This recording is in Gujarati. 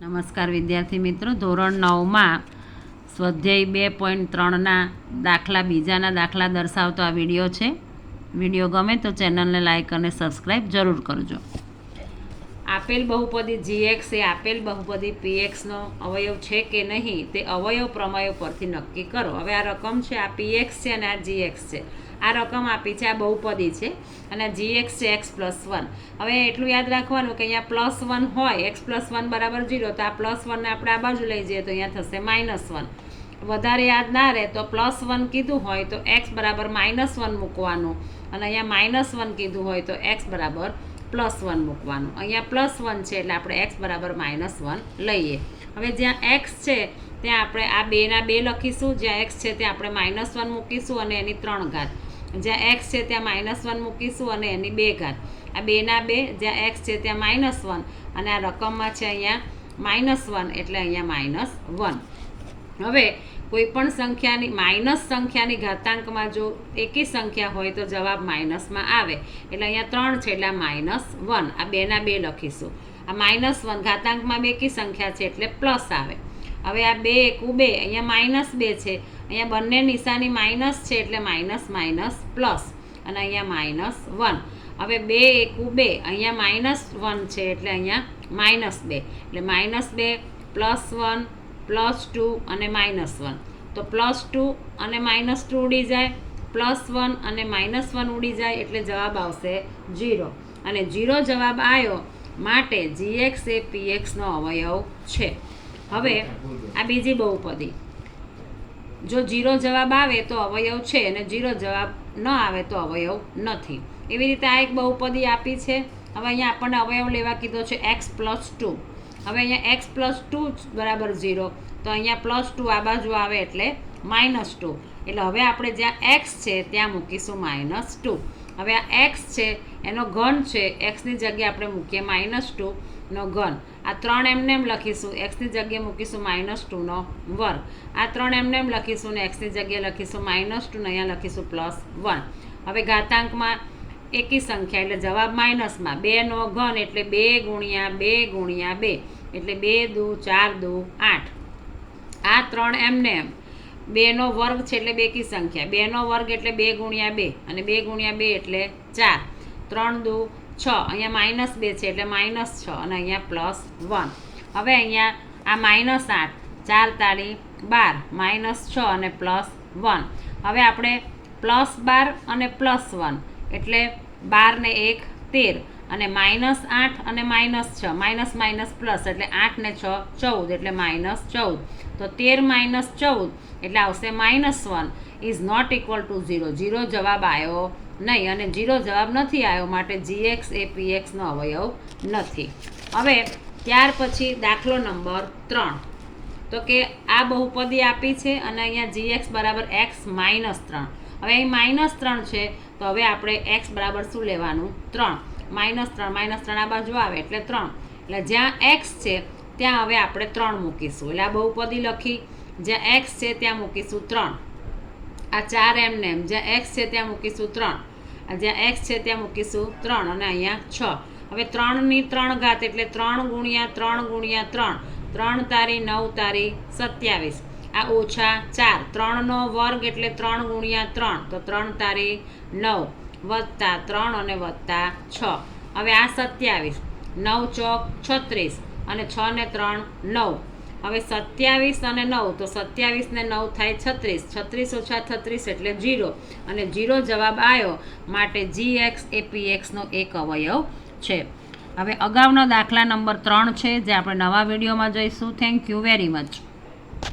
નમસ્કાર વિદ્યાર્થી મિત્રો, ધોરણ 9માં સ્વાધ્યાય 2.3ના દાખલા બીજાના દાખલા દર્શાવતો આ વિડીયો છે. વિડીયો ગમે તો ચેનલને લાઇક અને સબસ્ક્રાઈબ જરૂર કરજો. આપેલ બહુપદી gx એ આપેલ બહુપદી pxનો અવયવ છે કે નહીં તે અવયવ પ્રમેયો પરથી નક્કી કરો. હવે આ રકમ છે, આ px છે અને આ gx છે. આ રકમ આપી છે, આ બહુપદી છે અને આ gx છે x+1. હવે એટલું યાદ રાખવાનું કે અહીંયા +1 હોય, x+1 બરાબર 0, તો આ +1ને આપણે આ બાજુ લઈ જઈએ તો અહીંયા થશે -1. વધારે યાદ ના રહે તો +1 કીધું હોય તો x બરાબર -1 મૂકવાનું અને અહીંયા -1 કીધું હોય તો x બરાબર +1 મૂકવાનું. અહીંયા +1 છે એટલે આપણે x બરાબર -1 લઈએ. હવે જ્યાં x છે ત્યાં આપણે આ 2 ના 2 લખીશું, જ્યાં x છે ત્યાં આપણે -1 મૂકીશું અને એની 3 ઘાત, જ્યાં x છે ત્યાં -1 મૂકીશું અને એની 2 ઘાત. આ 2 ના 2, જ્યાં x છે ત્યાં -1 અને આ રકમમાં છે અહીંયા -1 એટલે અહીંયા -1. હવે કોઈ પણ સંખ્યાની માઇનસ સંખ્યાની ઘાતાંકમાં જો એકી સંખ્યા હોય તો જવાબ માઇનસમાં આવે. એટલે અહીંયા 3 છે એટલે -1. આ 2 ના 2 લખીશું. આ -1 ઘાતાંકમાં બેકી સંખ્યા છે એટલે પ્લસ આવે. હવે આ 2 એકુ 2, અહીંયા -2 છે, અહીંયા બંને નિશાની માઇનસ છે એટલે માઇનસ માઇનસ પ્લસ અને અહીંયા -1. હવે 2 એકુ 2, અહીંયા -1 છે એટલે અહીંયા -2 એટલે -2 +1 +2 અને -1. તો +2 અને -2 ઉડી જાય, +1 અને -1 ઉડી જાય એટલે જવાબ આવશે 0. અને 0 જવાબ આવ્યો માટે gx એ pxનો અવયવ છે. હવે આ બીજી બહુપદી, જો 0 જવાબ આવે તો અવયવ છે અને 0 જવાબ ન આવે તો અવયવ નથી. એવી રીતે આ એક બહુપદી આપી છે. હવે અહીંયા આપણને અવયવ લેવા કીધો છે x+2. હવે અહીંયા x+2 બરાબર 0, તો અહીંયા +2 આ બાજુ આવે એટલે -2. એટલે હવે આપણે જ્યાં x છે ત્યાં મૂકીશું -2. હવે આ x છે એનો ઘન છે, xની જગ્યાએ આપણે મૂકીએ -2 નો ઘન. આ 3 એમને એમ લખીશું, xની જગ્યાએ મૂકીશું -2 નો વર્ગ. આ 3 એમને એમ લખીશું ને xની જગ્યાએ લખીશું -2 ને અહીંયા લખીશું +1. હવે ઘાતાંકમાં એકી સંખ્યા એટલે જવાબ માઇનસમાં. 2 નો ઘન એટલે 2 ગુણ્યા 2 ગુણ્યા 2 એટલે 2 દુ 4 દુ 8. આ 3 એમને એમ. 2 નો વર્ગ છે એટલે બેકી સંખ્યા, 2 નો વર્ગ એટલે 2 ગુણ્યા 2 અને 2 ગુણ્યા 2 એટલે 4. 3 દુ 6, અહીંયા -2 છે એટલે -6 અને અહીંયા +1. હવે અહીંયા આ -8, 4 તારી 12, -6 અને +1. હવે આપણે +12 અને +1 એટલે 12 ને 1 13 અને -8 અને -6, માઇનસ માઇનસ પ્લસ એટલે 8 ને 6 14 એટલે -14. તો 13 - 14 એટલે આવશે -1 ઇઝ નોટ ઇક્વલ ટુ 0. 0 જવાબ આવ્યો નહીં અને 0 જવાબ નથી આવ્યો માટે gx એ pxનો અવયવ નથી. હવે ત્યાર પછી દાખલો નંબર 3. તો કે આ બહુપદી આપી છે અને અહીંયા gx બરાબર x -3. હવે અહીં -3 છે તો હવે આપણે x બરાબર શું લેવાનું? 3. -3 આ બાજુ આવે એટલે 3. એટલે જ્યાં x છે ત્યાં હવે આપણે 3 મૂકીશું. એટલે આ બહુપદી લખી, જ્યાં x છે ત્યાં મૂકીશું 3. આ 4 એમને એમ, જ્યાં x છે ત્યાં મૂકીશું 3, જ્યાં x છે ત્યાં મૂકીશું 3 અને અહીંયા 6. હવે 3 ની 3 ઘાત એટલે 3 ગુણ્યા 3 ગુણ્યા 3, 3 તારી 9 તારી 27. આ -4, 3 નો વર્ગ એટલે 3 ગુણ્યા 3, તો 3 તારી 9 વત્તા 3 અને વત્તા 6. હવે આ 27, 9 ચોક 36 અને 6 ને 3 9. હવે 27 અને 9, તો 27 ને 9 થાય 36, 36 ઓછા 36 એટલે 0 અને 0 જવાબ આવ્યો માટે gx એ pxનો એક અવયવ છે. હવે અગાઉનો દાખલા નંબર 3 છે જે આપણે નવા વિડીયોમાં જોઈશું. Thank you very much.